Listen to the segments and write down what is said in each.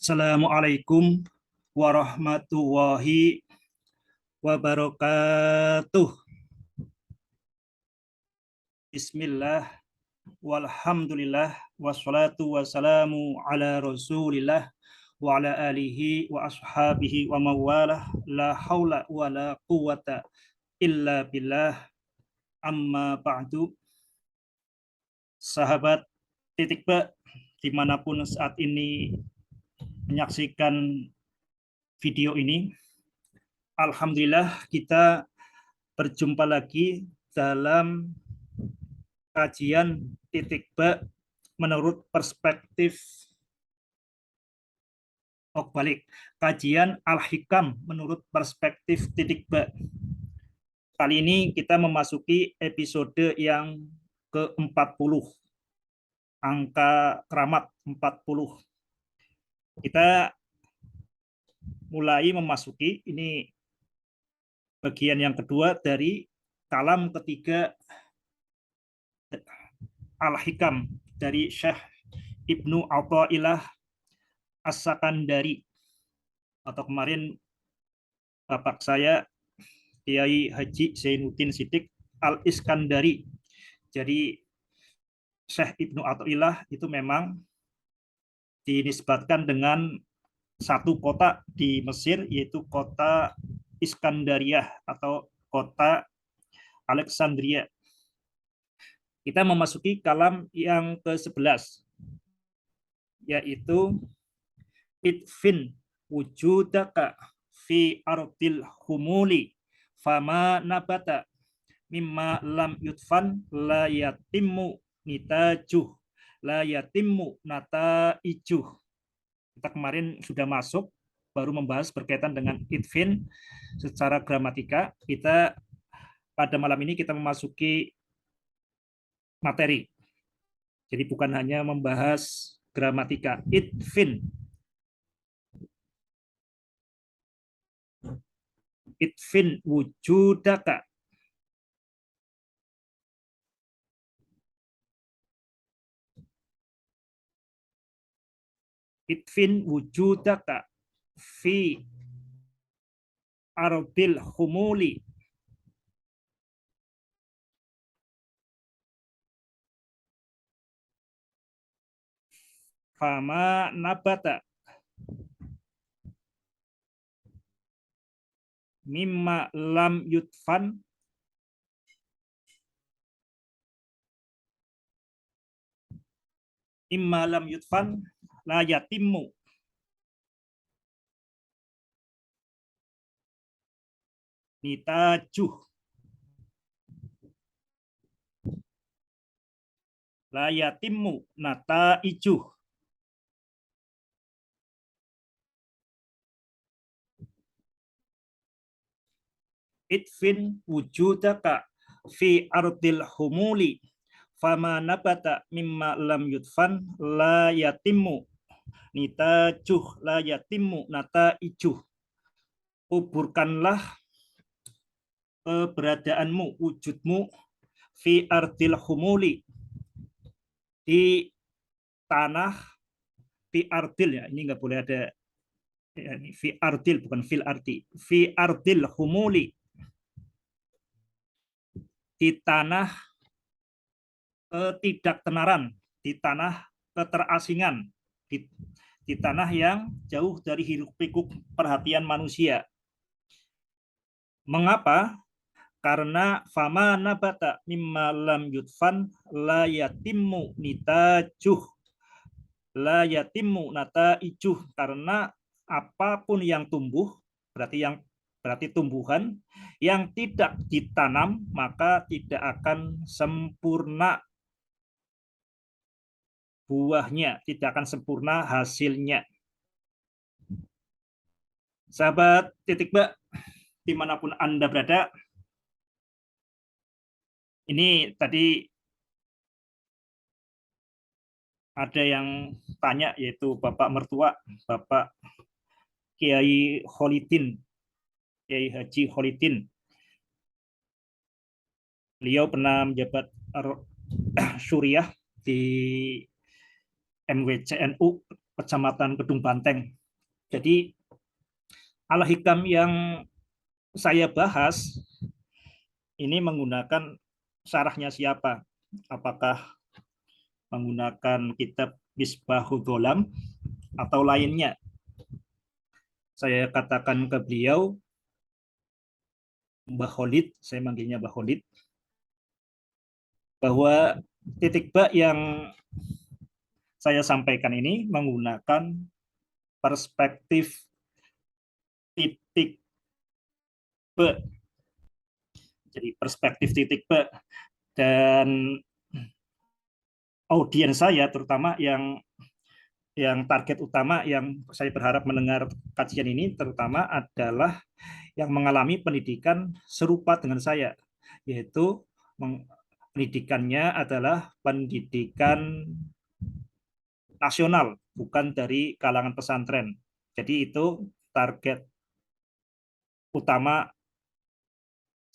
Assalamualaikum warahmatullahi wabarakatuh. Bismillah, walhamdulillah, wassalatu wassalamu ala rasulillah, wa ala alihi wa ashabihi wa mawalah, la hawla wa la quwata illa billah, amma ba'du. Sahabat titik ba, dimanapun saat ini menyaksikan video ini, alhamdulillah kita berjumpa lagi dalam kajian titik ba menurut perspektif kajian Al-Hikam menurut perspektif titik ba. Kali ini kita memasuki episode yang ke-40, angka keramat 40. Kita mulai memasuki ini bagian yang kedua dari kalam ketiga Al-Hikam dari Syekh Ibnu Athaillah As-Sakandari, atau kemarin bapak saya Kiai Haji Zainuddin Siddiq Al-Iskandari. Jadi Syekh Ibnu Athaillah itu memang dinisbatkan dengan satu kota di Mesir, yaitu kota Iskandariyah atau kota Alexandria. Kita memasuki kalam yang ke-11, yaitu idfin wujudaka fi ardil humuli fama nabata mimma lam yudfan la yatimmu nitajuh la yatimmu nataijuh. Kita kemarin sudah masuk, baru membahas berkaitan dengan idfin secara gramatika. Kita pada malam ini kita memasuki materi. Jadi bukan hanya membahas gramatika. Idfin. Idfin wujudaka. Idfin wujudaka fi ardil humuli fama nabata mimma lam yudfan imma lam yudfan la yatimmu nitajuh la yatimmu nataijuh. Idfin wujudaka fi ardil humuli fama nabata mimma lam yudfan la yatimmu nitajuh la yatimmu nataijuh. Kuburkanlah keberadaanmu, wujudmu fi ardil humuli, di tanah, fi ardil, ya ini nggak boleh ada ya, ini fi ardil bukan fil arti, fi ardil humuli, di tanah ketidaktenaran, di tanah keterasingan, di tanah yang jauh dari hiruk pikuk perhatian manusia. Mengapa? Karena fama nabata mimma lam yudfan la yatimmu nitajuh la yatimmu nataijuh. Karena apapun yang tumbuh, berarti tumbuhan yang tidak ditanam maka tidak akan sempurna buahnya, tidak akan sempurna hasilnya. Sahabat titik ba, dimanapun Anda berada, ini tadi ada yang tanya, yaitu Bapak mertua, Bapak Kiai Kholidin, Kiai Haji Kholidin. Beliau pernah menjabat syuriah di MWCNU Kecamatan Kedung Banteng. Jadi al-hikam yang saya bahas ini menggunakan syarahnya siapa? Apakah menggunakan kitab Misbahul Dholam atau lainnya? Saya katakan ke beliau, Mbah Khalid, saya manggilnya Mbah Khalid, bahwa titik ba yang saya sampaikan ini menggunakan perspektif titik ba. Jadi perspektif titik ba, dan audiens saya terutama yang target utama yang saya berharap mendengar kajian ini terutama adalah yang mengalami pendidikan serupa dengan saya, yaitu pendidikannya adalah pendidikan nasional, bukan dari kalangan pesantren. Jadi itu target utama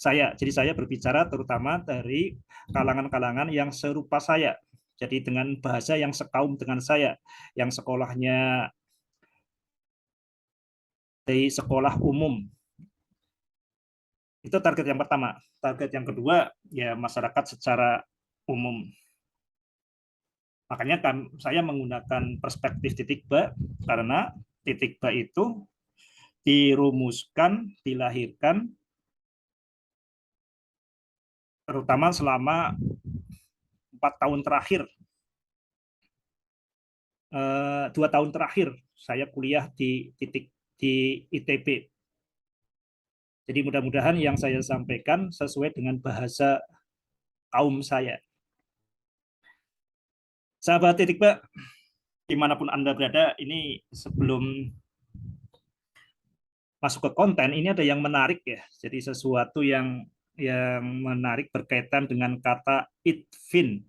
saya. Jadi saya berbicara terutama dari kalangan-kalangan yang serupa saya. Jadi dengan bahasa yang sekaum dengan saya, yang sekolahnya dari sekolah umum. Itu target yang pertama. Target yang kedua, ya masyarakat secara umum. Makanya saya menggunakan perspektif titik ba, karena titik ba itu dirumuskan, dilahirkan, terutama selama 4 tahun terakhir, 2 tahun terakhir saya kuliah di ITB. Jadi mudah-mudahan yang saya sampaikan sesuai dengan bahasa kaum saya. Sahabat titik ba, dimanapun Anda berada, ini sebelum masuk ke konten, ini ada yang menarik ya. Jadi sesuatu yang menarik berkaitan dengan kata idfin,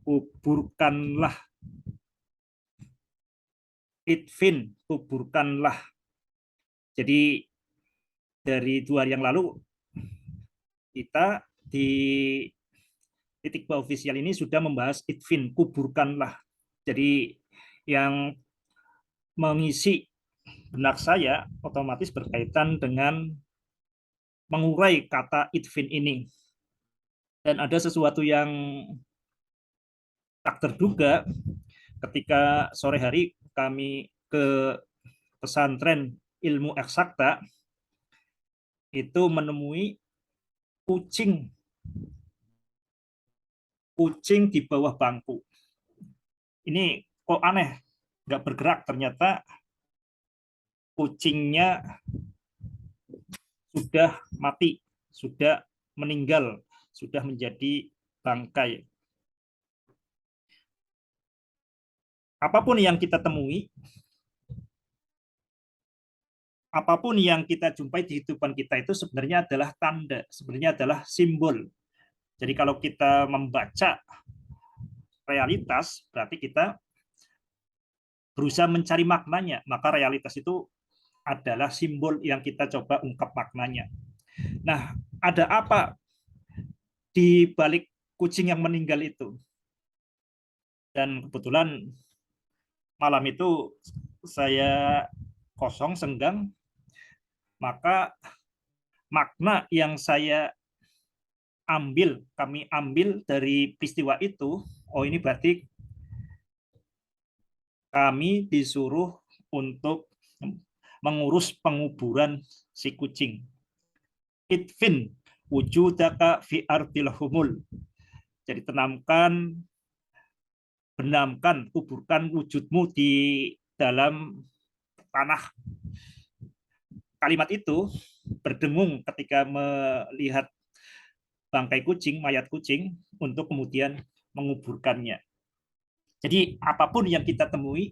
kuburkanlah. Idfin, kuburkanlah. Jadi dari 2 hari yang lalu kita di titik ba official ini sudah membahas idfin, kuburkanlah. Jadi yang mengisi benak saya otomatis berkaitan dengan mengurai kata idfin ini. Dan ada sesuatu yang tak terduga ketika sore hari kami ke pesantren ilmu eksakta, itu menemui kucing di bawah bangku. Ini kok aneh, nggak bergerak. Ternyata kucingnya sudah mati, sudah meninggal, sudah menjadi bangkai. Apapun yang kita temui, apapun yang kita jumpai di kehidupan kita itu sebenarnya adalah tanda, sebenarnya adalah simbol. Jadi kalau kita membaca realitas, berarti kita berusaha mencari maknanya, maka realitas itu adalah simbol yang kita coba ungkap maknanya. Nah, ada apa di balik kucing yang meninggal itu? Dan kebetulan malam itu saya kosong, senggang, maka makna yang kami ambil dari peristiwa itu, oh ini berarti kami disuruh untuk mengurus penguburan si kucing. Idfin wujudaka fi ardil humul. Jadi benamkan, kuburkan wujudmu di dalam tanah. Kalimat itu berdengung ketika melihat bangkai kucing, mayat kucing, untuk kemudian menguburkannya. Jadi apapun yang kita temui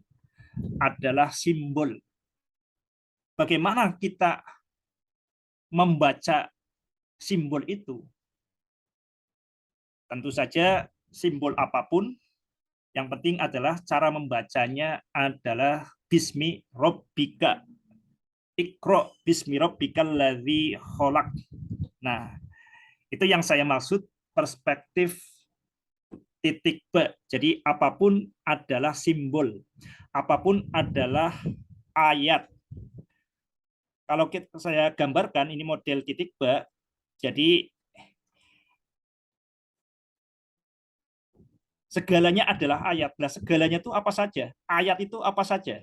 adalah simbol. Bagaimana kita membaca simbol itu? Tentu saja simbol apapun, yang penting adalah cara membacanya adalah bismi rabbika. Iqra bismi rabbikal ladzi khalaq. Nah, itu yang saya maksud perspektif titik ba. Jadi apapun adalah simbol, apapun adalah ayat. Kalau saya gambarkan ini model titik ba, jadi segalanya adalah ayat. Nah, segalanya itu apa saja? Ayat itu apa saja?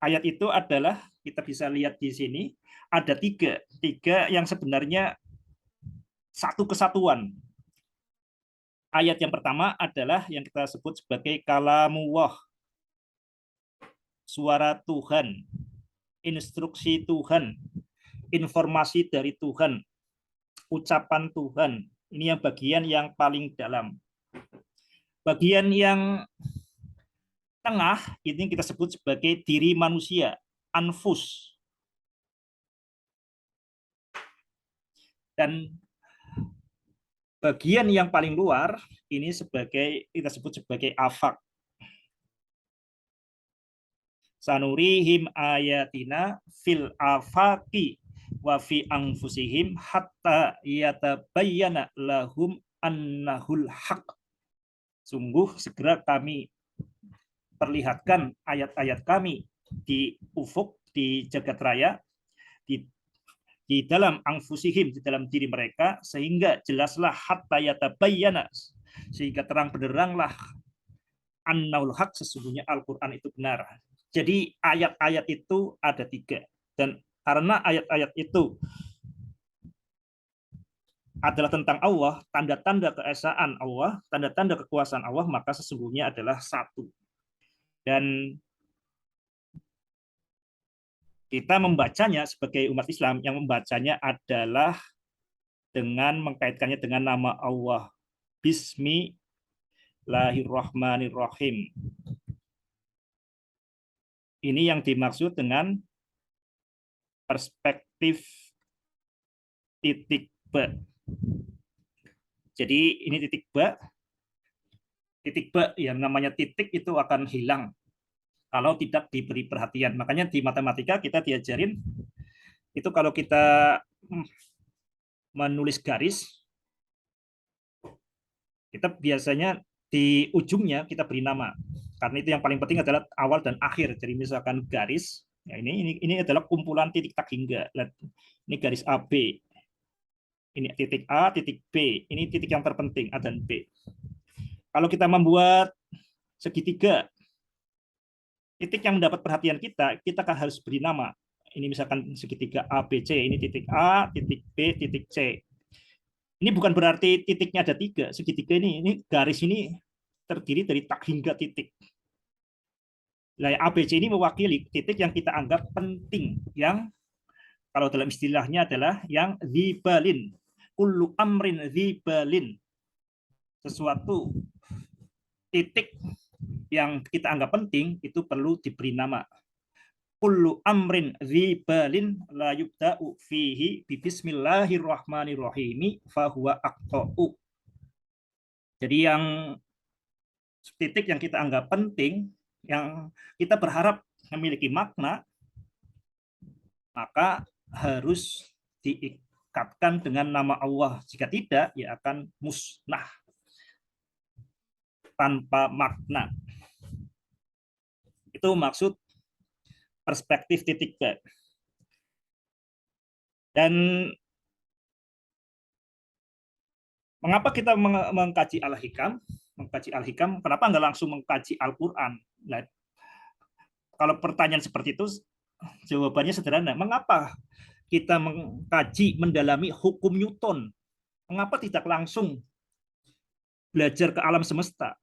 Ayat itu adalah, kita bisa lihat di sini, ada tiga yang sebenarnya satu kesatuan. Ayat yang pertama adalah yang kita sebut sebagai kalamullah, suara Tuhan, instruksi Tuhan, informasi dari Tuhan, ucapan Tuhan. Ini yang bagian yang paling dalam. Bagian yang tengah ini kita sebut sebagai diri manusia, anfus. Dan bagian yang paling luar ini kita sebut sebagai afak. Sanurihim ayatina fil afaqi wa fi anfusihim hatta yatabayyana lahum annahul haq. Sungguh segera kami perlihatkan ayat-ayat kami di ufuk, di jagat raya, di dalam anfusihim, di dalam diri mereka, sehingga jelaslah hatta yatabayyana, sehingga terang benderanglah annahul haq, sesungguhnya Al-Quran itu benar. Jadi ayat-ayat itu ada tiga. Dan karena ayat-ayat itu adalah tentang Allah, tanda-tanda keesaan Allah, tanda-tanda kekuasaan Allah, maka sesungguhnya adalah satu. Dan kita membacanya sebagai umat Islam, yang membacanya adalah dengan mengkaitkannya dengan nama Allah. Bismillahirrahmanirrahim. Ini yang dimaksud dengan perspektif titik ba. Jadi ini titik ba. Titik ba yang namanya titik itu akan hilang kalau tidak diberi perhatian. Makanya di matematika kita diajarin itu kalau kita menulis garis, kita biasanya di ujungnya kita beri nama. Karena itu yang paling penting adalah awal dan akhir. Jadi misalkan garis, ya ini adalah kumpulan titik tak hingga. Ini garis AB. Ini titik A, titik B. Ini titik yang terpenting, A dan B. Kalau kita membuat segitiga, titik yang mendapat perhatian kita kan harus beri nama. Ini misalkan segitiga ABC, ini titik A, titik B, titik C. Ini bukan berarti titiknya ada tiga. Segitiga ini garis ini terdiri dari tak hingga titik. Nah, ABC ini mewakili titik yang kita anggap penting, yang kalau dalam istilahnya adalah yang dzibalin. Kullu amrin dzibalin. Sesuatu titik yang kita anggap penting itu perlu diberi nama. Kullu amrin dzibalin la yubda'u fihi bi bismillahirrahmanirrahim fahuwa aqta'u. Jadi yang titik yang kita anggap penting, yang kita berharap memiliki makna, maka harus diikatkan dengan nama Allah. Jika tidak, ya akan musnah tanpa makna. Itu maksud perspektif titik ba. Dan mengapa kita mengkaji Al-Hikam? Mengkaji Al-Hikam, kenapa nggak langsung mengkaji Al-Quran? Nah, kalau pertanyaan seperti itu, jawabannya sederhana. Mengapa kita mengkaji, mendalami hukum Newton? Mengapa tidak langsung belajar ke alam semesta?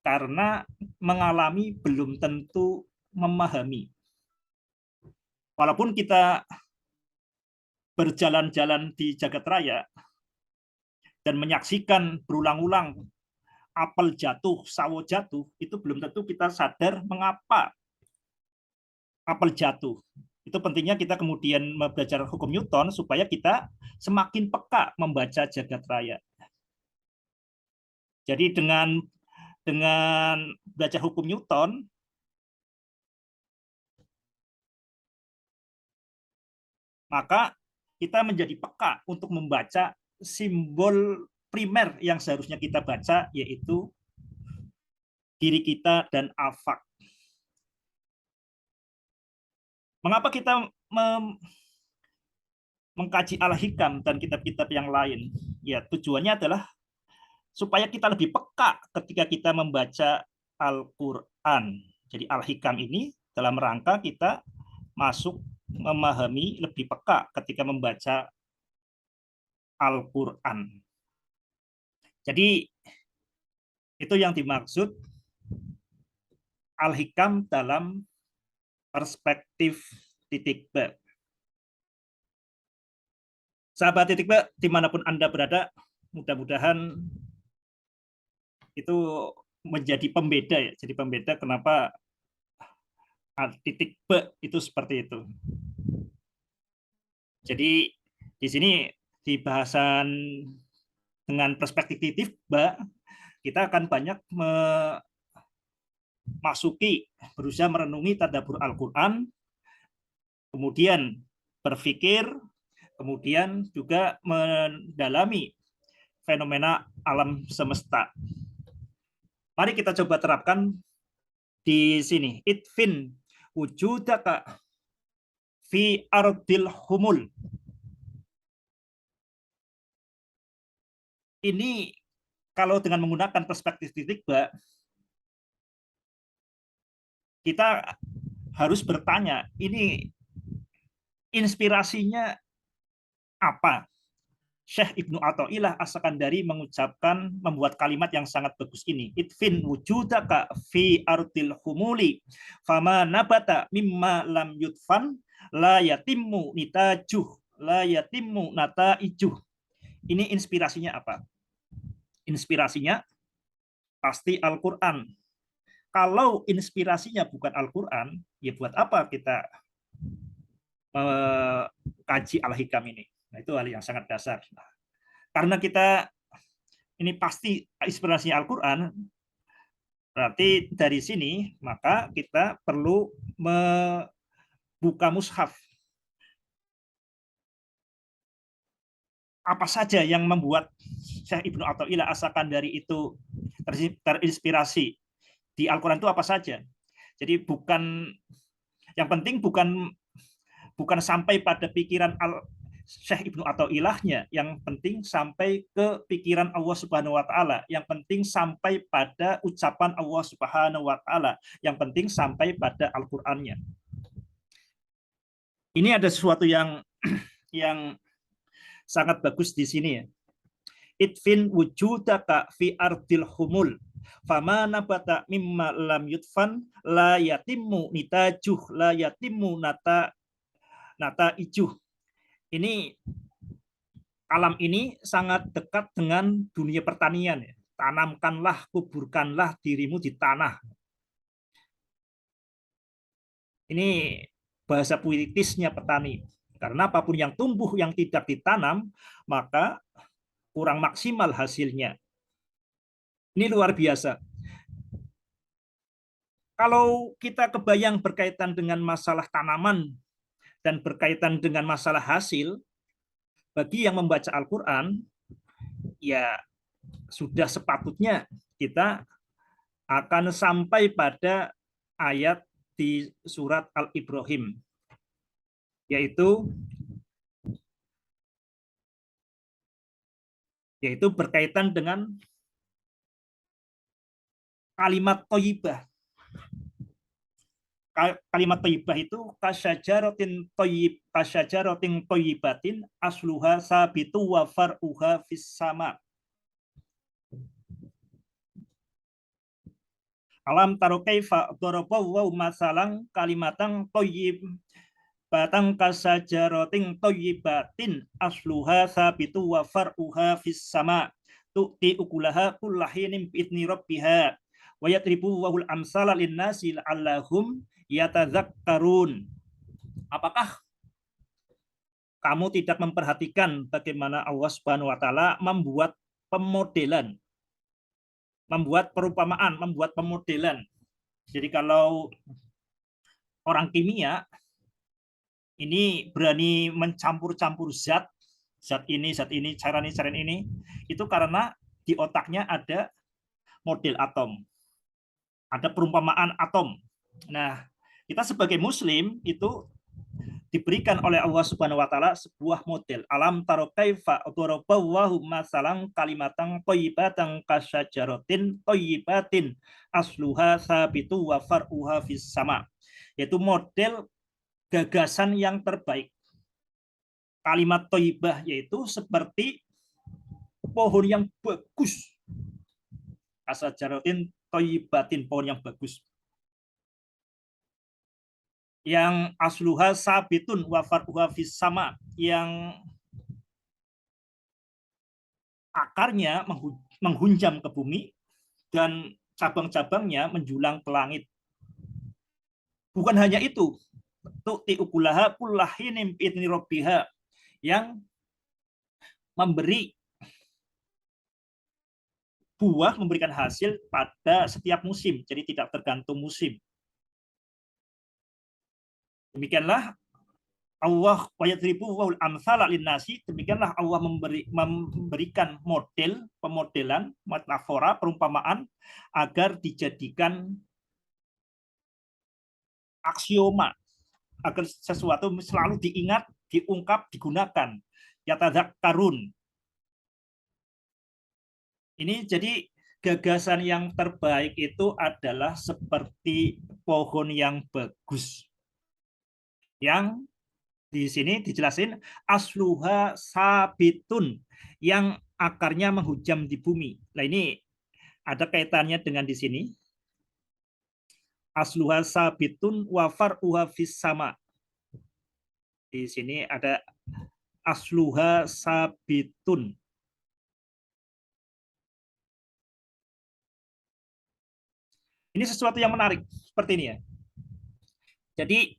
Karena mengalami belum tentu memahami. Walaupun kita berjalan-jalan di jagat raya dan menyaksikan berulang-ulang apel jatuh, sawo jatuh, itu belum tentu kita sadar mengapa apel jatuh. Itu pentingnya kita kemudian belajar hukum Newton supaya kita semakin peka membaca jagat raya. Jadi dengan belajar hukum Newton, maka kita menjadi peka untuk membaca simbol primer yang seharusnya kita baca, yaitu diri kita dan afak. Mengapa kita mengkaji Al-Hikam dan kitab-kitab yang lain? Ya, tujuannya adalah supaya kita lebih peka ketika kita membaca Al-Quran. Jadi Al-Hikam ini dalam rangka kita masuk memahami lebih peka ketika membaca Al-Quran. Jadi itu yang dimaksud Al-Hikam dalam perspektif titik B. Sahabat titik B, dimanapun Anda berada, mudah-mudahan itu menjadi pembeda ya. Jadi pembeda kenapa titik B itu seperti itu. Jadi di sini di bahasan dengan perspektif titik B, kita akan banyak memasuki, berusaha merenungi tadabbur Al-Quran, kemudian berpikir, kemudian juga mendalami fenomena alam semesta. Mari kita coba terapkan di sini. Idfin wujudaka fi ardil humul. Ini kalau dengan menggunakan perspektif titik B, kita harus bertanya, ini inspirasinya apa? Syekh Ibnu Athaillah As-Sakandari mengucapkan, membuat kalimat yang sangat bagus ini. Idfin wujudaka fi ardil humuli fama nabata mimma lam yudfan la yatimmu nitajuh la yatimmu nataijuh. Ini inspirasinya apa? Inspirasinya pasti Al-Quran. Kalau inspirasinya bukan Al-Quran, ya buat apa kita kaji Al-Hikam ini? Nah, itu hal yang sangat dasar. Nah, karena kita ini pasti inspirasinya Al-Quran, berarti dari sini maka kita perlu membuka mushaf. Apa saja yang membuat Syekh Ibnu Athaillah As-Sakandari itu terinspirasi di Al-Quran itu apa saja? Jadi bukan yang penting bukan sampai pada pikiran Syekh Ibnu Athaillahnya, yang penting sampai ke pikiran Allah Subhanahu wa taala, yang penting sampai pada ucapan Allah Subhanahu wa taala, yang penting sampai pada Al-Qur'annya. Ini ada sesuatu yang sangat bagus di sini ya. Idfin wujudaka fi ardil humul fama nabata mimma lam yudfan la yatimmu nitajuh la yatimmu nata ijuh. Ini alam ini sangat dekat dengan dunia pertanian ya. Tanamkanlah, kuburkanlah dirimu di tanah. Ini bahasa puitisnya petani. Karena apapun yang tumbuh yang tidak ditanam, maka kurang maksimal hasilnya. Ini luar biasa. Kalau kita kebayang berkaitan dengan masalah tanaman dan berkaitan dengan masalah hasil, bagi yang membaca Al-Quran, ya sudah sepatutnya kita akan sampai pada ayat di surat Al-Ibrahim, yaitu berkaitan dengan kalimat thayyibah. Kalimat thayyibah itu kasyajaratin thayyibatin asluha sabitu wa far'uha fis sama. Alam taro kaifa daraballahu masalan kalimatan thayyib batang kasajaratin thayyibatin asluha sabitu wa far'uha fis sama tu'ti ukulaha kullahinin bi'idni rabbiha wa yatribu wahul amsala linnasi la'allahum yatadzakkarun. Apakah kamu tidak memperhatikan bagaimana Allah Subhanahu wa taala membuat pemodelan, membuat perumpamaan, membuat pemodelan. Jadi kalau orang kimia ini berani mencampur-campur zat ini, cairan ini, itu karena di otaknya ada model atom, ada perumpamaan atom. Nah, kita sebagai Muslim itu diberikan oleh Allah Subhanahu wa taala sebuah model. Alam taro kaifa daraballahu masalan kalimatan thayyibatan kasyajaratin thayyibatin asluha sabitu wa far'uha fis sama. Yaitu model gagasan yang terbaik. Kalimat thayyibah yaitu seperti pohon yang bagus. Kasyajaratin thayyibatin, pohon yang bagus. Yang asluha sabitun wa far'uha fis sama, yang akarnya menghunjam ke bumi dan cabang-cabangnya menjulang ke langit. Bukan hanya itu, tu'ti ukulaha kullahinin bi'idzni rabbiha, yang memberi buah, memberikan hasil pada setiap musim, jadi tidak tergantung musim. Demikianlah Allah wayadribu amsala linnasi, demikianlah Allah memberikan model, pemodelan, metafora, perumpamaan agar dijadikan aksioma, agar sesuatu selalu diingat, diungkap, digunakan. Yatadzakkarun. Ini jadi gagasan yang terbaik itu adalah seperti pohon yang bagus. Yang di sini dijelasin asluha sabitun, yang akarnya menghujam di bumi. Nah, ini ada kaitannya dengan di sini. Asluha sabitun wa far'uha fis sama. Di sini ada asluha sabitun. Ini sesuatu yang menarik seperti ini ya. Jadi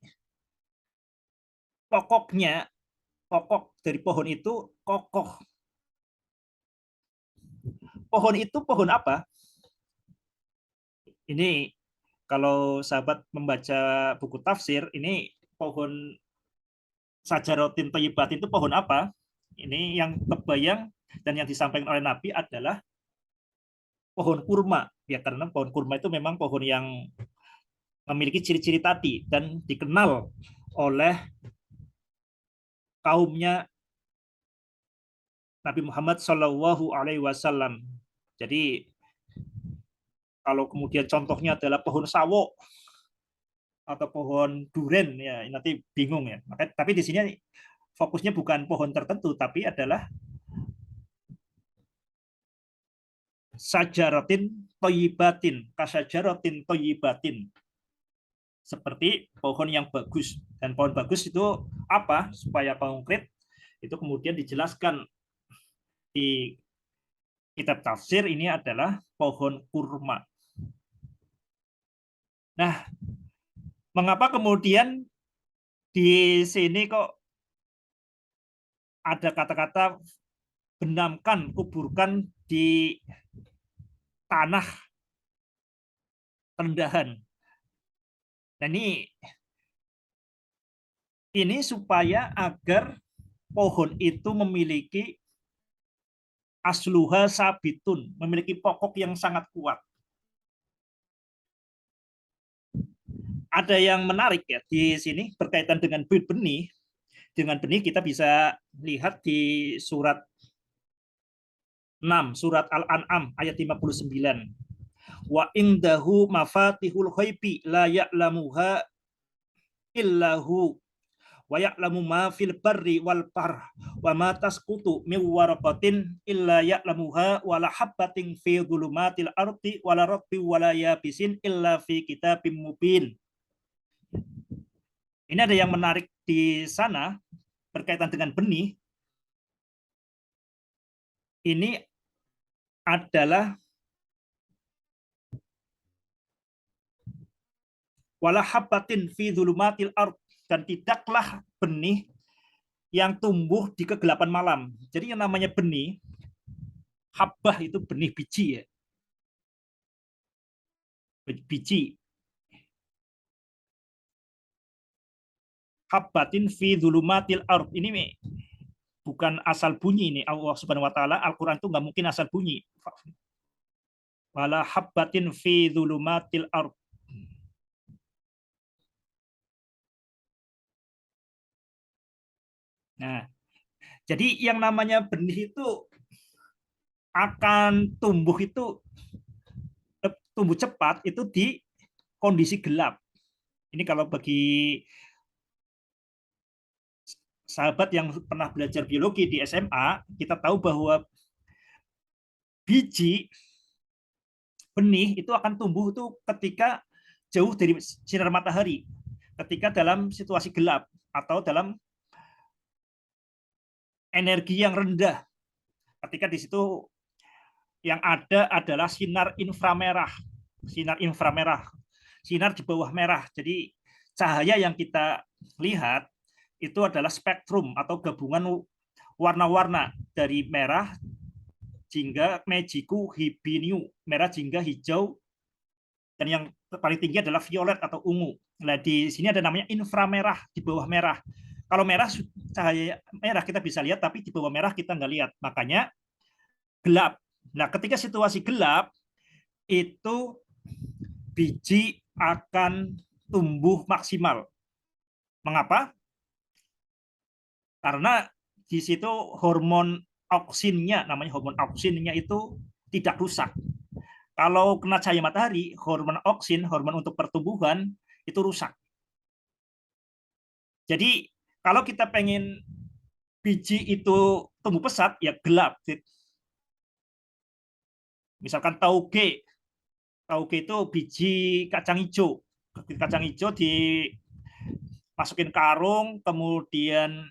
pokok dari pohon itu kokoh. Pohon itu pohon apa? Ini kalau sahabat membaca buku tafsir, ini pohon Sajarotin Thayyibatin itu pohon apa? Ini yang terbayang dan yang disampaikan oleh Nabi adalah pohon kurma. Ya, karena pohon kurma itu memang pohon yang memiliki ciri-ciri tadi dan dikenal oleh kaumnya Nabi Muhammad Shallallahu Alaihi Wasallam. Jadi kalau kemudian contohnya adalah pohon sawo atau pohon duren, ya nanti bingung ya. Tapi di sini fokusnya bukan pohon tertentu, tapi adalah sajaratin toyibatin, kasajaratin toyibatin, seperti pohon yang bagus. Dan pohon bagus itu apa? Supaya konkret, itu kemudian dijelaskan di kitab tafsir, ini adalah pohon kurma. Nah, mengapa kemudian di sini kok ada kata-kata benamkan, kuburkan di tanah rendahan? Nah, ini supaya agar pohon itu memiliki asluha sabitun, memiliki pokok yang sangat kuat. Ada yang menarik ya di sini berkaitan dengan benih. Dengan benih kita bisa lihat di surat 6, surat Al-An'am ayat 59. Wa indahu mafatihul ghaibi la ya'lamuha illahu wa ya'lamu ma fil barri wal bahr wa ma tasqutu min waraqatin illa ya'lamuha wa la habatin fi dhulumatil ardi wa la ratbi wa la yabisin illa fi kitabim mubin. Ini ada yang menarik di sana berkaitan dengan benih. Ini adalah wala habatin fi dhulumatil ard, dan tidaklah benih yang tumbuh di kegelapan malam. Jadi yang namanya benih, habbah itu benih biji ya. Biji. Habbatin fi dhulumatil ard. Ini bukan asal bunyi ini. Allah Subhanahu wa taala, Al-Qur'an itu nggak mungkin asal bunyi. Wala habbatin fi dhulumatil ard. Nah, jadi yang namanya benih itu akan tumbuh cepat itu di kondisi gelap. Ini kalau bagi sahabat yang pernah belajar biologi di SMA, kita tahu bahwa biji benih itu akan tumbuh itu ketika jauh dari sinar matahari, ketika dalam situasi gelap atau dalam energi yang rendah. Ketika di situ yang ada adalah sinar inframerah, sinar di bawah merah. Jadi cahaya yang kita lihat itu adalah spektrum atau gabungan warna-warna dari merah, jingga, mejiku, hibiniu, merah, jingga, hijau, dan yang paling tinggi adalah violet atau ungu. Nah, di sini ada namanya inframerah di bawah merah. Kalau merah cahaya merah kita bisa lihat, tapi di bawah merah kita nggak lihat. Makanya gelap. Nah, ketika situasi gelap itu biji akan tumbuh maksimal. Mengapa? Karena di situ hormon auksinnya, namanya hormon auksinnya itu tidak rusak. Kalau kena cahaya matahari, hormon auksin, hormon untuk pertumbuhan, itu rusak. Jadi kalau kita pengen biji itu tumbuh pesat, ya gelap. Misalkan tauge, tauge itu biji kacang hijau. Kacang hijau dimasukin karung, kemudian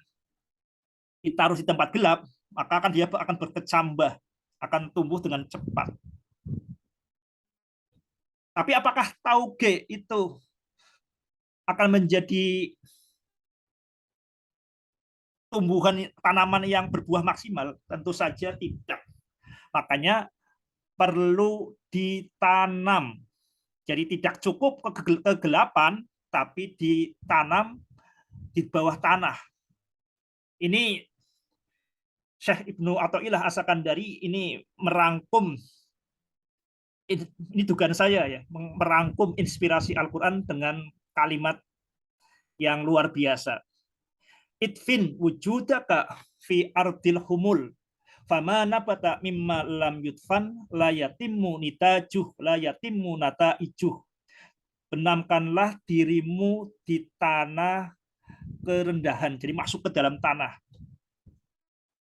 ditaruh di tempat gelap, maka dia akan berkecambah, akan tumbuh dengan cepat. Tapi apakah tauge itu akan menjadi tumbuhan tanaman yang berbuah maksimal? Tentu saja tidak. Makanya perlu ditanam. Jadi tidak cukup kegelapan, tapi ditanam di bawah tanah. Ini Syekh Ibnu Athaillah As-Sakandari ini merangkum, ini dugaan saya ya, merangkum inspirasi Al-Quran dengan kalimat yang luar biasa. Itfin wujudaka fi ardil humul fama nabata mimma lam yudfan la yatimmu nitajuh la yatimmu nataijuh. Benamkanlah dirimu di tanah kerendahan, jadi masuk ke dalam tanah.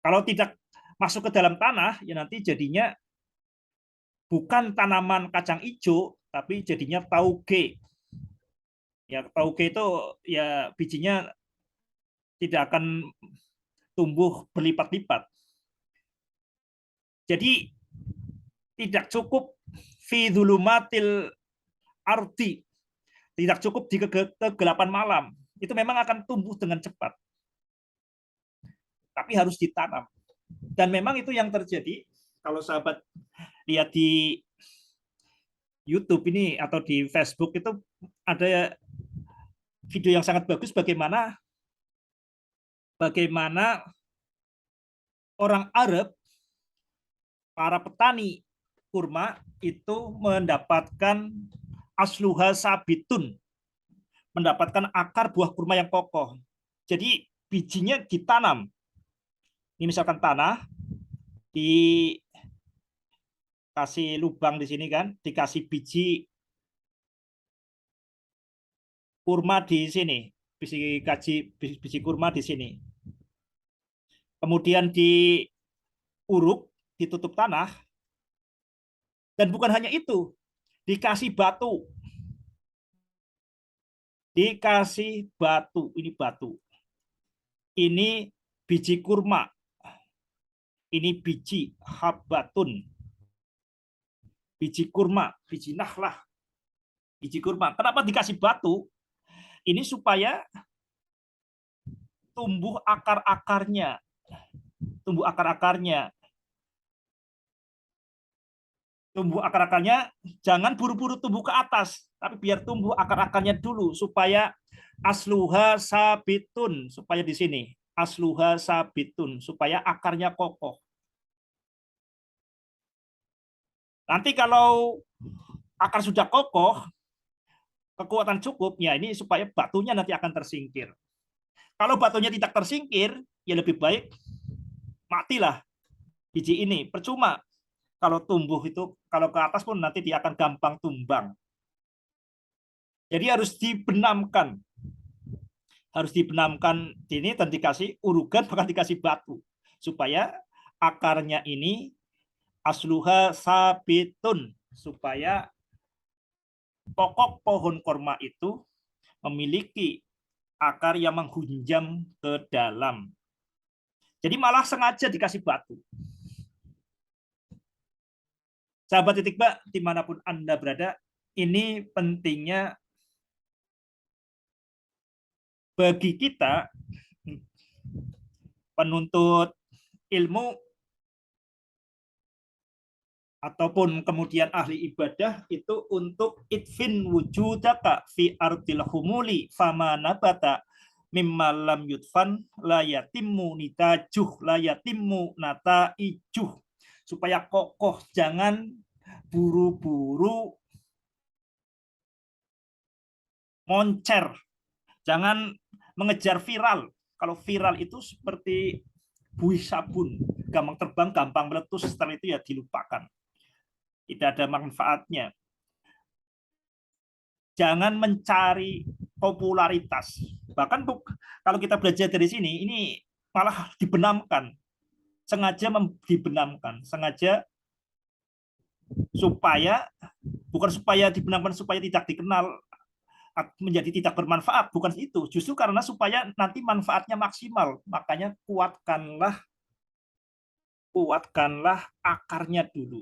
Kalau tidak masuk ke dalam tanah, ya nanti jadinya bukan tanaman kacang hijau, tapi jadinya tauge. Ya, tauge itu ya bijinya tidak akan tumbuh berlipat-lipat. Jadi tidak cukup fi dzulumatil ardi, tidak cukup di kegelapan malam. Itu memang akan tumbuh dengan cepat. Tapi harus ditanam. Dan memang itu yang terjadi. Kalau sahabat lihat di YouTube ini atau di Facebook itu ada video yang sangat bagus bagaimana orang Arab, para petani kurma itu mendapatkan asluha sabitun, mendapatkan akar buah kurma yang kokoh. Jadi bijinya ditanam. Ini misalkan tanah dikasih lubang di sini kan, dikasih biji kurma di sini, biji kurma di sini. Kemudian diuruk, ditutup tanah, dan bukan hanya itu, dikasih batu. Dikasih batu, ini batu. Ini biji kurma. Ini biji habbatun. Biji kurma, biji nahlah. Biji kurma. Kenapa dikasih batu? Ini supaya tumbuh akar-akarnya. Tumbuh akar-akarnya. Tumbuh akar-akarnya, jangan buru-buru tumbuh ke atas, tapi biar tumbuh akar-akarnya dulu supaya asluha sabitun, supaya di sini asluha sabitun, supaya akarnya kokoh. Nanti kalau akar sudah kokoh, kekuatan cukup, ya ini supaya batunya nanti akan tersingkir. Kalau batunya tidak tersingkir, ya lebih baik matilah biji ini. Percuma kalau tumbuh itu, kalau ke atas pun nanti dia akan gampang tumbang. Jadi harus dibenamkan. Harus dibenamkan ini dan dikasih urugan, bahkan dikasih batu. Supaya akarnya ini asluha sabitun. Supaya pokok pohon korma itu memiliki akar yang menghunjam ke dalam. Jadi malah sengaja dikasih batu. Sahabat titik Mbak, dimanapun Anda berada, ini pentingnya bagi kita penuntut ilmu ataupun kemudian ahli ibadah itu untuk idfin wujudaka fi ardil humuli fama nabata mimma lam yudfan la yatimmu nitajuh la yatimmu nata ijuh, supaya kokoh, jangan buru-buru moncer, jangan mengejar viral. Kalau viral itu seperti buih sabun, gampang terbang, gampang meletus, setelah itu ya dilupakan. Tidak ada manfaatnya. Jangan mencari popularitas. Bahkan kalau kita belajar dari sini, ini malah dibenamkan. Sengaja dibenamkan. Sengaja supaya, bukan supaya dibenamkan supaya tidak dikenal, menjadi tidak bermanfaat. Bukan itu. Justru karena supaya nanti manfaatnya maksimal. Makanya kuatkanlah akarnya dulu.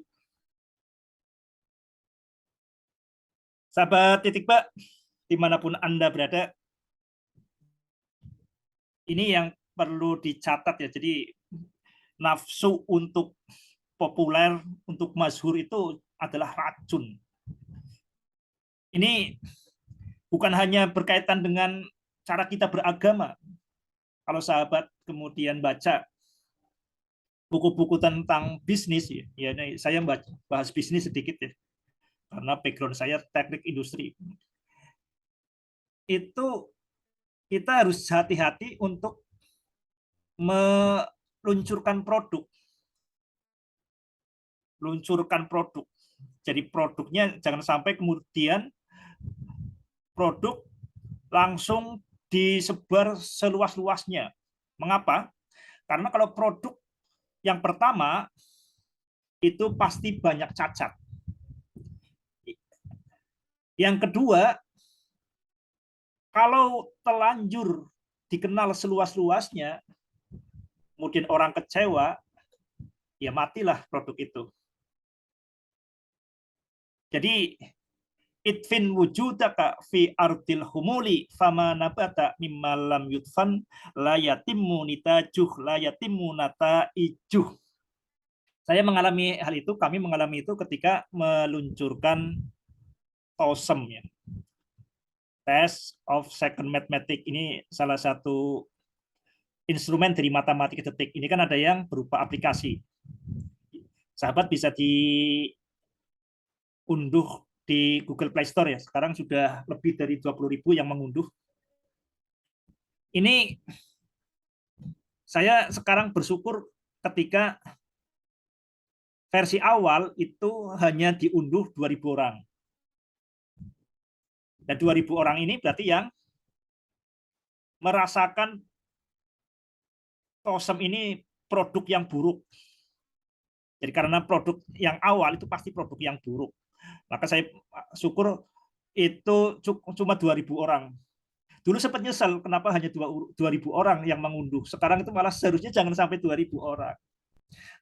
Sahabat titik Mbak, dimanapun Anda berada, ini yang perlu dicatat ya. Jadi nafsu untuk populer, untuk masyhur itu adalah racun. Ini bukan hanya berkaitan dengan cara kita beragama. Kalau sahabat kemudian baca buku-buku tentang bisnis, ya saya bahas bisnis sedikit ya, karena background saya teknik industri. Itu kita harus hati-hati untuk meluncurkan produk. Jadi produknya jangan sampai kemudian produk langsung disebar seluas-luasnya. Mengapa? Karena kalau produk yang pertama itu pasti banyak cacat. Yang kedua, kalau telanjur dikenal seluas-luasnya, kemudian orang kecewa, ya matilah produk itu. Jadi idfin wujudaka fi ardil humuli fama nabata mimma lam yudfan la yatimmu nitajuh la yatimmu nata ijuh. Saya mengalami hal itu, kami mengalami itu ketika meluncurkan TOSEM ya. Test of Second Mathematics, ini salah satu instrumen dari matematika detik. Ini kan ada yang berupa aplikasi. Sahabat bisa diunduh di Google Play Store ya. Sekarang sudah lebih dari 20.000 yang mengunduh. Ini saya sekarang bersyukur ketika versi awal itu hanya diunduh 2.000 orang. Dan 2.000 orang ini berarti yang merasakan TOSEM ini produk yang buruk. Jadi karena produk yang awal itu pasti produk yang buruk. Maka saya syukur itu cuma 2.000 orang. Dulu sempat nyesel kenapa hanya 2.000 orang yang mengunduh. Sekarang itu malah seharusnya jangan sampai 2.000 orang.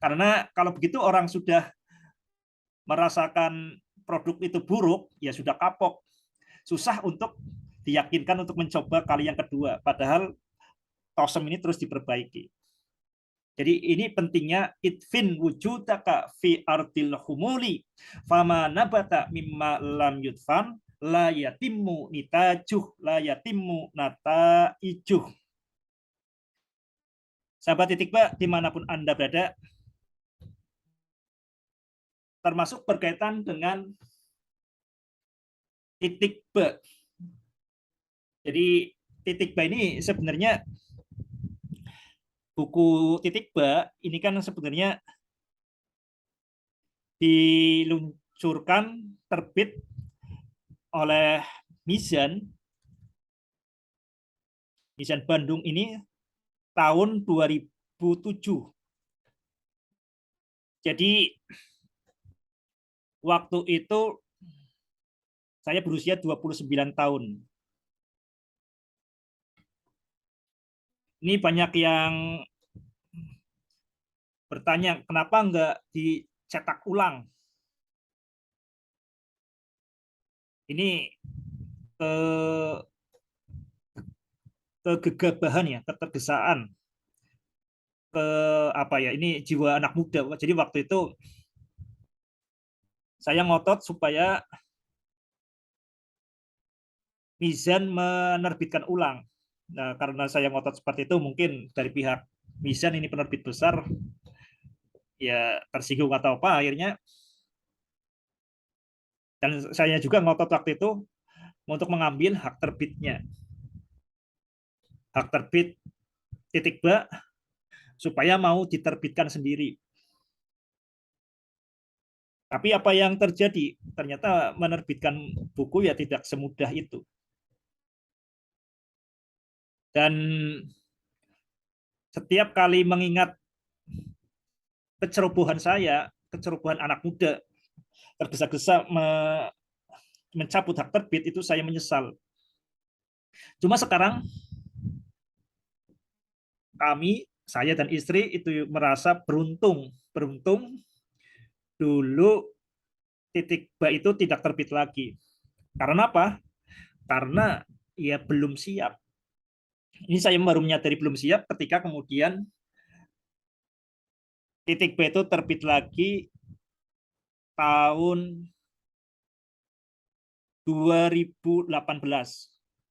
Karena kalau begitu orang sudah merasakan produk itu buruk, ya sudah kapok. Susah untuk diyakinkan untuk mencoba kali yang kedua. Padahal TOSEM ini terus diperbaiki. Jadi ini pentingnya idfin wujudaka fi ardil humuli fama nabata mimma lam yudfan la yatimmu nitajuh la yatimmu nata ijuh. Sahabat titik Mbak, dimanapun Anda berada, termasuk berkaitan dengan titik B. Jadi titik B ini sebenarnya buku Titik Ba ini kan sebenarnya diluncurkan terbit oleh Mizan Bandung ini tahun 2007. Jadi waktu itu saya berusia 29 tahun. Ini banyak yang bertanya kenapa nggak dicetak ulang. Ini eh, kegegabahan ya, ketergesaan, ke apa ya? Ini jiwa anak muda. Jadi waktu itu saya ngotot supaya Mizan menerbitkan ulang. Nah, karena saya ngotot seperti itu, mungkin dari pihak Mizan ini penerbit besar ya tersinggung atau apa akhirnya. Dan saya juga ngotot waktu itu untuk mengambil hak terbitnya, hak terbit Titik Ba supaya mau diterbitkan sendiri. Tapi apa yang terjadi? Ternyata menerbitkan buku ya tidak semudah itu. Dan setiap kali mengingat kecerobohan saya, kecerobohan anak muda, tergesa-gesa mencabut hak terbit, itu saya menyesal. Cuma sekarang kami, saya dan istri itu merasa beruntung. Beruntung dulu Titik Ba itu tidak terbit lagi. Karena apa? Karena ya belum siap. Ini saya baru menyadari belum siap ketika kemudian Titik Ba itu terbit lagi tahun 2018,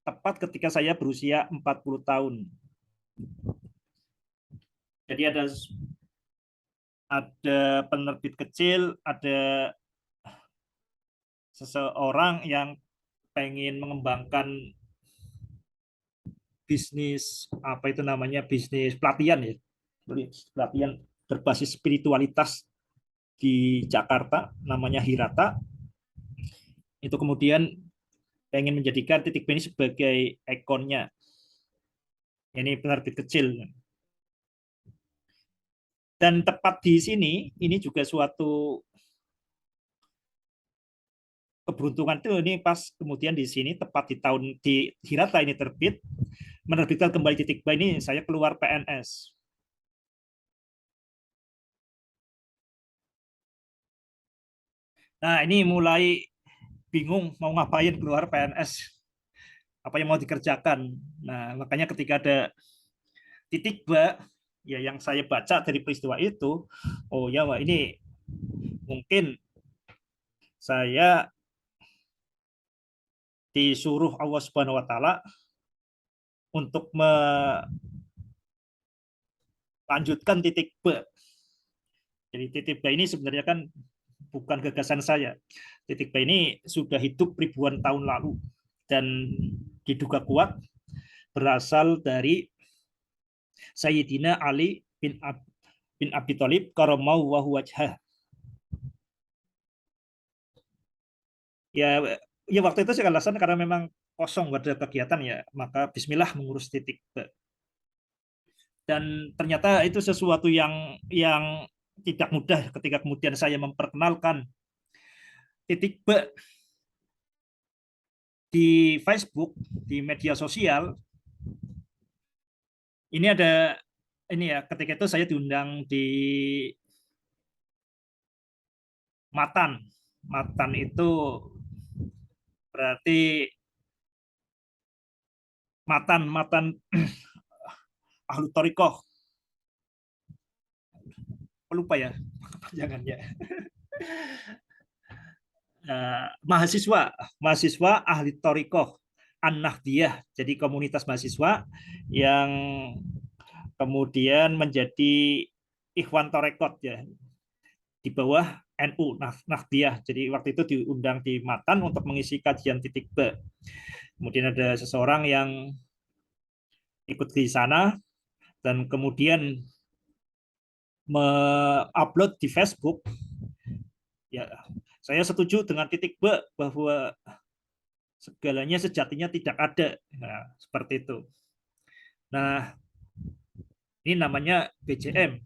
tepat ketika saya berusia 40 tahun. Jadi ada penerbit kecil, ada seseorang yang pengen mengembangkan bisnis apa itu namanya, bisnis pelatihan ya, pelatihan berbasis spiritualitas di Jakarta namanya Hirata. Itu kemudian pengen menjadikan Titik B ini sebagai ikonnya. Ini penerbit kecil. Dan tepat di sini, ini juga suatu keberuntungan tuh, ini pas kemudian di sini tepat di tahun di Hirata ini terbit, menerbitkan kembali Titik B ini, saya keluar PNS. Nah, ini mulai bingung mau ngapain keluar PNS, apa yang mau dikerjakan. Nah, makanya ketika ada Titik B ya yang saya baca dari peristiwa itu, oh ya wah, ini mungkin saya disuruh Allah Subhanahu wa taala untuk melanjutkan Titik B. Jadi Titik B ini sebenarnya kan bukan gagasan saya. Titik B ini sudah hidup ribuan tahun lalu dan diduga kuat berasal dari Sayyidina Ali bin Abi Thalib karramallahu wajhah. Ya, ya waktu itu sih alasan karena memang kosong, gak ada kegiatan ya, maka Bismillah mengurus Titik B. Dan ternyata itu sesuatu yang tidak mudah ketika kemudian saya memperkenalkan Titik B di Facebook, di media sosial. Ini ada ini ya, ketika itu saya diundang di Matan. Matan itu berarti Matan Matan ahlu torikoh, lupa ya kepanjangannya. Mahasiswa mahasiswa ahli torikoh An-Nahdiyah, jadi komunitas mahasiswa yang kemudian menjadi Ikhwan Torekot ya, di bawah NU Nahdiyah. Jadi waktu itu diundang di Matan untuk mengisi kajian Titik B. Kemudian ada seseorang yang ikut di sana dan kemudian mengupload di Facebook, ya saya setuju dengan titik B bahwa segalanya sejatinya tidak ada. Nah, seperti itu. Nah, ini namanya BJM,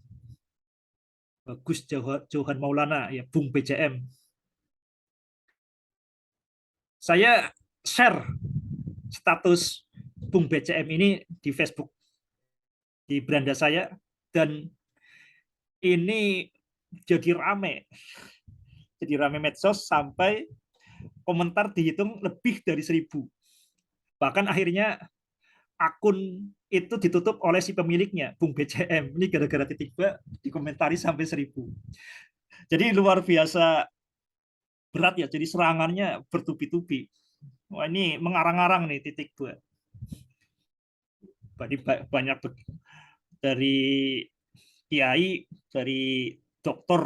Gus Johan Maulana, ya Bung BJM. Saya share status Bung BCM ini di Facebook, di beranda saya, dan ini jadi rame medsos sampai komentar dihitung lebih dari 1.000. Bahkan akhirnya akun itu ditutup oleh si pemiliknya, Bung BCM. Ini gara-gara tiba-tiba dikomentari sampai 1.000. Jadi luar biasa berat ya, jadi serangannya bertubi-tubi. Wah, ini mengarang-arang nih titik dua. Banyak dari kiai, dari dokter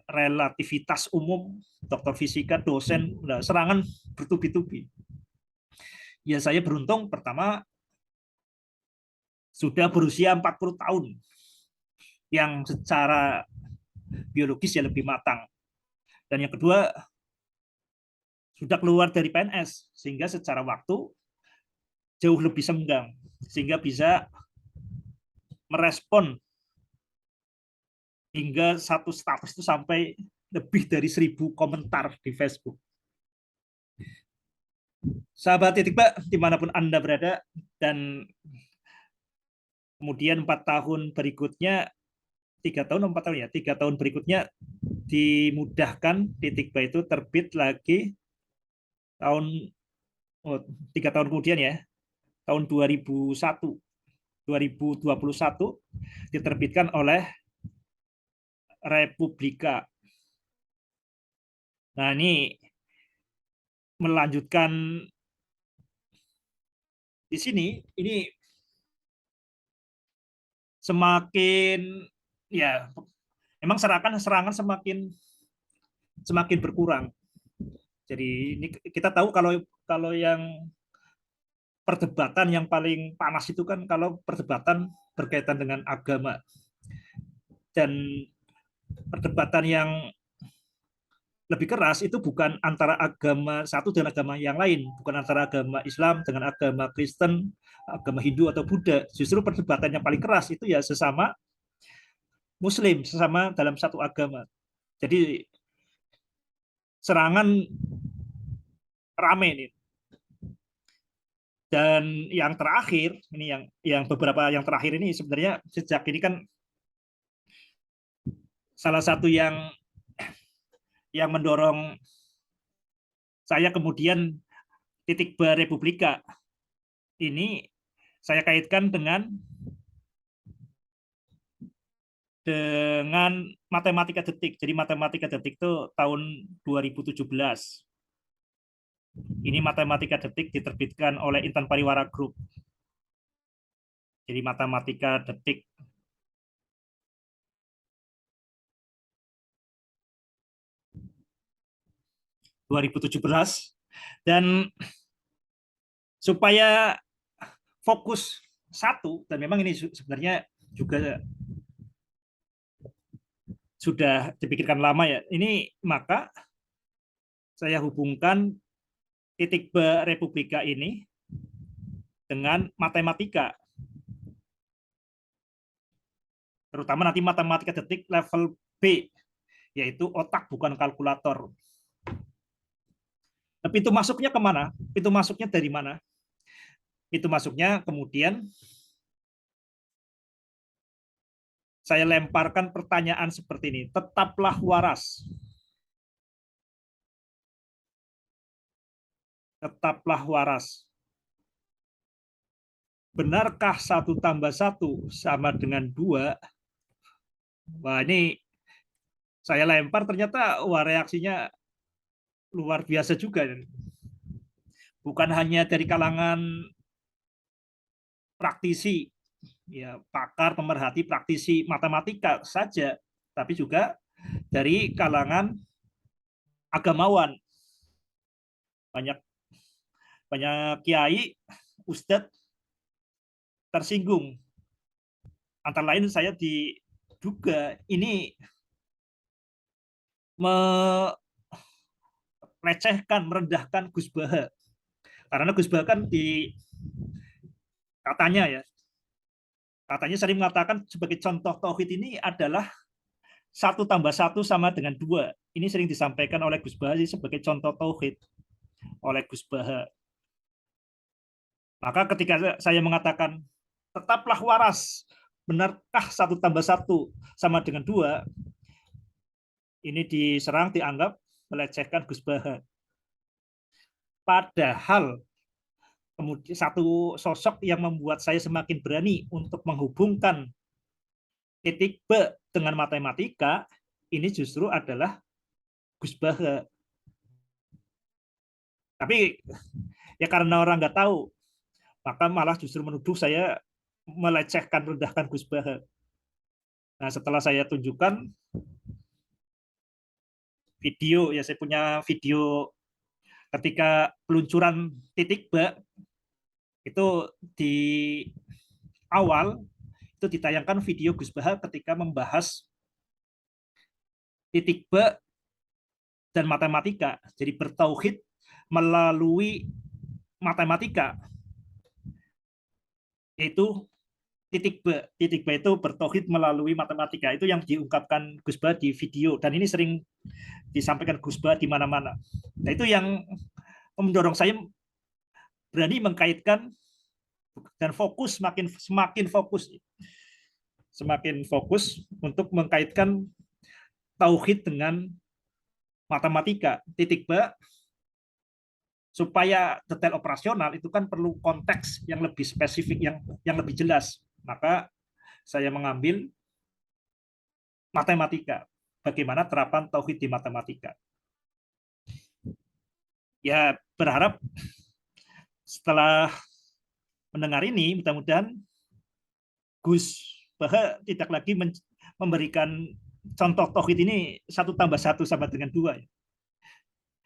relativitas umum, dokter fisika, dosen, serangan bertubi-tubi. Ya saya beruntung pertama sudah berusia 40 tahun, yang secara biologis ya lebih matang. Dan yang kedua, sudah keluar dari PNS, sehingga secara waktu jauh lebih senggang, sehingga bisa merespon hingga satu status itu sampai lebih dari 1.000 komentar di Facebook. Sahabat Titik Pak, dimanapun Anda berada, dan kemudian 4 tahun berikutnya, 3 tahun, 4 tahun ya, 3 tahun berikutnya dimudahkan Titik Pak itu terbit lagi tahun 3 tahun kemudian ya, tahun 2021 diterbitkan oleh Republika. Nah, ini melanjutkan di sini, ini semakin ya memang serangan semakin berkurang. Jadi ini kita tahu kalau kalau yang perdebatan yang paling panas itu kan kalau perdebatan berkaitan dengan agama, dan perdebatan yang lebih keras itu bukan antara agama satu dengan agama yang lain, bukan antara agama Islam dengan agama Kristen, agama Hindu atau Buddha. Justru perdebatan yang paling keras itu ya sesama Muslim, sesama dalam satu agama. Jadi serangan rame nih. Dan yang terakhir ini yang beberapa yang terakhir ini sebenarnya sejak ini kan salah satu yang mendorong saya kemudian titik Republika ini saya kaitkan dengan matematika detik. Jadi matematika detik itu tahun 2017. Ini matematika detik diterbitkan oleh Intan Pariwara Group. Jadi matematika detik 2017, dan supaya fokus satu, dan memang ini sebenarnya juga sudah dipikirkan lama ya. Ini maka saya hubungkan titik Republika ini dengan matematika, terutama nanti matematika detik level B, yaitu otak bukan kalkulator. Tapi pintu masuknya kemana? Pintu masuknya dari mana? Pintu masuknya kemudian saya lemparkan pertanyaan seperti ini. Tetaplah waras. Tetaplah waras. Benarkah 1+1 sama dengan 2? Wah, ini saya lempar ternyata wah reaksinya luar biasa juga. Bukan hanya dari kalangan praktisi, ya pakar, pemerhati, praktisi matematika saja, tapi juga dari kalangan agamawan. Banyak banyak kiai, ustadz tersinggung Antara lain saya diduga ini melecehkan, merendahkan Gus Baha. Karena Gus Baha kan katanya sering mengatakan sebagai contoh tauhid ini adalah 1+1 sama dengan 2. Ini sering disampaikan oleh Gus Baha sebagai contoh tauhid oleh Gus Baha. Maka ketika saya mengatakan tetaplah waras, benarkah 1+1 sama dengan 2, ini diserang, dianggap melecehkan Gus Baha. Padahal kemudian satu sosok yang membuat saya semakin berani untuk menghubungkan titik B dengan matematika ini justru adalah Gus Baha. Tapi ya karena orang nggak tahu, maka malah justru menuduh saya melecehkan, rendahkan Gus Baha. Nah, setelah saya tunjukkan video, ya saya punya video ketika peluncuran titik B itu di awal itu ditayangkan video Gus Baha ketika membahas titik B dan matematika. Jadi bertauhid melalui matematika, yaitu titik B. Titik B itu bertauhid melalui matematika. Itu yang diungkapkan Gus Baha di video, dan ini sering disampaikan Gus Baha di mana-mana. Nah, itu yang mendorong saya berani mengkaitkan dan fokus, semakin fokus untuk mengkaitkan tauhid dengan matematika. Titik B supaya detail operasional itu kan perlu konteks yang lebih spesifik, yang lebih jelas. Maka saya mengambil matematika, bagaimana terapan tauhid di matematika. Ya, berharap setelah mendengar ini, mudah-mudahan Gus Baha tidak lagi memberikan contoh tauhid ini 1+1 sama dengan 2.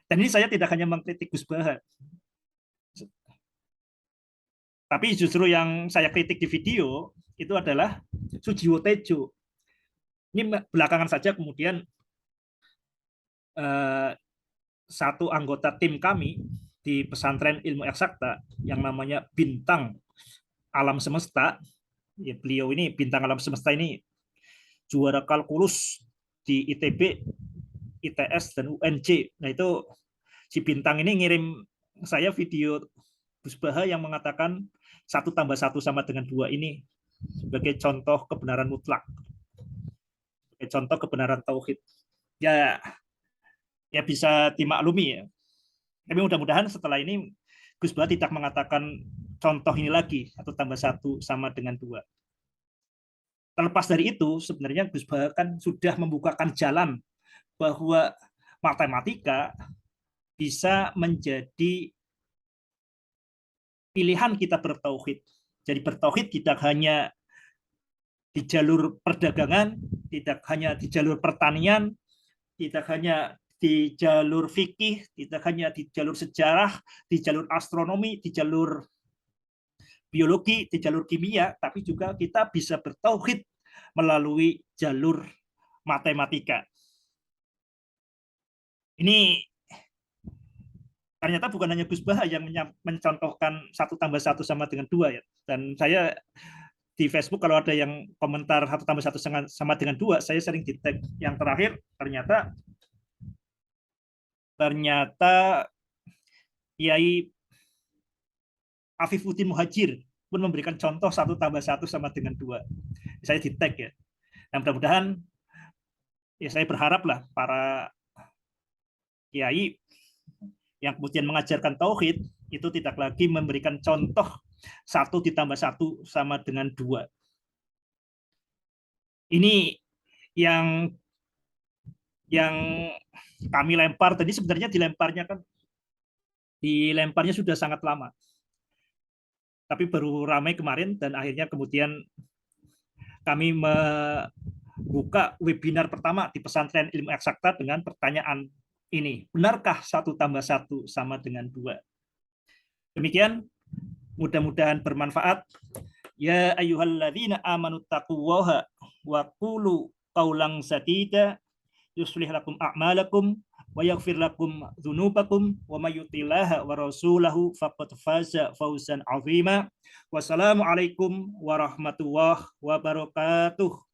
Dan ini saya tidak hanya mengkritik Gus Baha, tapi justru yang saya kritik di video itu adalah Sujiwo Tejo. Ini belakangan saja kemudian satu anggota tim kami di pesantren ilmu eksakta yang namanya Bintang Alam Semesta, ya, beliau ini Bintang Alam Semesta ini juara kalkulus di ITB, ITS, dan UNJ. Nah, itu si Bintang ini ngirim saya video Gus Baha yang mengatakan 1+1 sama dengan 2 ini sebagai contoh kebenaran mutlak, sebagai contoh kebenaran tauhid. Ya bisa dimaklumi ya. Tapi mudah-mudahan setelah ini Gus Baha tidak mengatakan contoh ini lagi, 1+1 sama dengan 2. Terlepas dari itu, sebenarnya Gus Baha kan sudah membukakan jalan bahwa matematika bisa menjadi pilihan kita bertauhid. Jadi bertauhid tidak hanya di jalur perdagangan, tidak hanya di jalur pertanian, tidak hanya di jalur fikih, tidak hanya di jalur sejarah, di jalur astronomi, di jalur biologi, di jalur kimia, tapi juga kita bisa bertauhid melalui jalur matematika. Ini ternyata bukan hanya Gus Baha yang mencontohkan 1+1 sama dengan 2 ya. Dan saya di Facebook kalau ada yang komentar 1+1 sama dengan 2, saya sering di tag. Yang terakhir ternyata Kiai Afifuddin Muhajir pun memberikan contoh 1+1 sama dengan 2. Saya di tag ya. Nah, mudah-mudahan ya saya berharap lah para kiai yang kemudian mengajarkan tauhid itu tidak lagi memberikan contoh 1+1 sama dengan 2. Ini yang kami lempar tadi, sebenarnya dilemparnya sudah sangat lama. Tapi baru ramai kemarin, dan akhirnya kemudian kami membuka webinar pertama di pesantren ilmu eksakta dengan pertanyaan ini, benarkah 1+1 sama dengan 2? Demikian, mudah-mudahan bermanfaat. Ya ayyuhalladzina amanu taqullaha wa qulu qawlan sadida yuslih lakum a'malakum wa yaghfir lakum dzunubakum wa may yuti'illah wa rasulahu faqad faza fawzan 'azima. Wassalamualaikum warahmatullahi wabarakatuh.